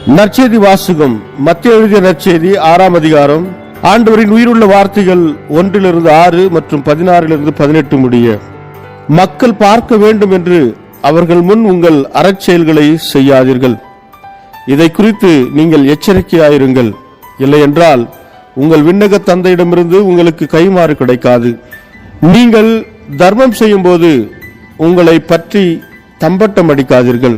நற்செய்தி வாசகம். மத்தேயு எழுதிய நற்செய்தி 6ஆம் அதிகாரம். ஆண்டவரின் உயிருள்ள வார்த்தைகள் 1-6 மற்றும் 16-18 முடிய. மக்கள் பார்க்க வேண்டும் என்று அவர்கள் முன் உங்கள் அறச்செயல்களை செய்யாதீர்கள். இதை குறித்து நீங்கள் எச்சரிக்கையாயிருங்கள். இல்லையென்றால் உங்கள் விண்ணக தந்தையிடமிருந்து உங்களுக்கு கைமாறு கிடைக்காது. நீங்கள் தர்மம் செய்யும் போது உங்களை பற்றி தம்பட்டம் அடிக்காதீர்கள்.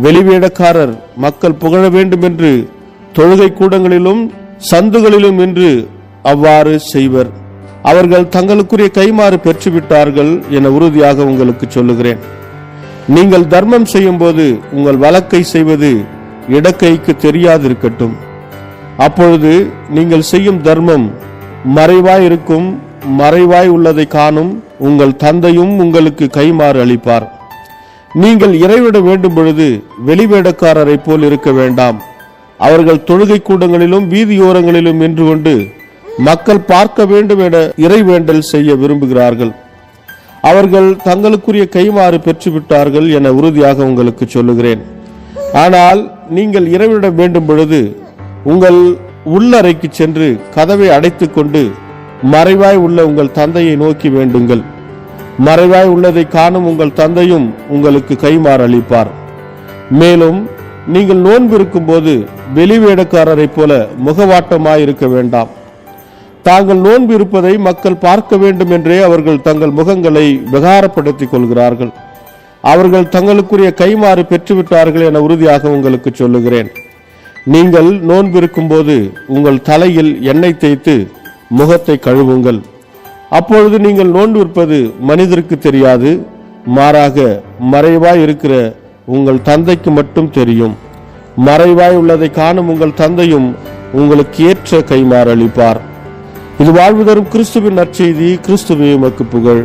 வெளிவேடக்காரர் மக்கள் புகழ வேண்டும் என்று தொழுகை கூடங்களிலும் சந்துகளிலும் என்று அவ்வாறு செய்வர். அவர்கள் தங்களுக்குரிய கைமாறு பெற்றுவிட்டார்கள் என உறுதியாக உங்களுக்கு சொல்லுகிறேன். நீங்கள் தர்மம் செய்யும் போது உங்கள் வலக்கை செய்வது இடக்கைக்கு தெரியாதிருக்கட்டும். அப்பொழுது நீங்கள் செய்யும் தர்மம் மறைவாய் இருக்கும். மறைவாய் உள்ளதை காணும் உங்கள் தந்தையும் உங்களுக்கு கைமாறு அளிப்பார். நீங்கள் இறைவிட வேண்டும் பொழுது வெளிவேடக்காரரை போல் இருக்க வேண்டாம். அவர்கள் தொழுகை கூடங்களிலும் வீதியோரங்களிலும் நின்று கொண்டு மக்கள் பார்க்க வேண்டும் என இறைவேண்டல் செய்ய விரும்புகிறார்கள். அவர்கள் தங்களுக்குரிய கைமாறு பெற்றுவிட்டார்கள் என உறுதியாக உங்களுக்கு சொல்லுகிறேன். ஆனால் நீங்கள் இறைவிட வேண்டும் பொழுது உங்கள் உள்ளறைக்கு சென்று கதவை அடைத்துக் கொண்டு மறைவாய் உள்ள உங்கள் தந்தையை நோக்கி வேண்டுங்கள். மறைவாய் உள்ளதை காணும் உங்கள் தந்தையும் உங்களுக்கு கைமாறு அளிப்பார். மேலும் நீங்கள் நோன்பு இருக்கும் போது வெளிவேடக்காரரை போல முகவாட்டமாயிருக்க வேண்டாம். தாங்கள் நோன்பு இருப்பதை மக்கள் பார்க்க வேண்டும் என்றே அவர்கள் தங்கள் முகங்களை விகாரப்படுத்திக் கொள்கிறார்கள். அவர்கள் தங்களுக்குரிய கைமாறு பெற்றுவிட்டார்கள் என உறுதியாக உங்களுக்கு சொல்லுகிறேன். நீங்கள் நோன்பு இருக்கும் போது உங்கள் தலையில் எண்ணெய் தேய்த்து முகத்தை கழுவுங்கள். அப்பொழுது நீங்கள் நோன்பு இருப்பது மனிதருக்கு தெரியாது, மாறாக மறைவாய் இருக்கிற உங்கள் தந்தைக்கு மட்டும் தெரியும். மறைவாய் உள்ளதை காணும் உங்கள் தந்தையும் உங்களுக்கு ஏற்ற கைமாறு அளிப்பார். இது வாழ்வு தரும் கிறிஸ்துவின் நற்செய்தி. கிறிஸ்துவே உமக்கு புகழ்.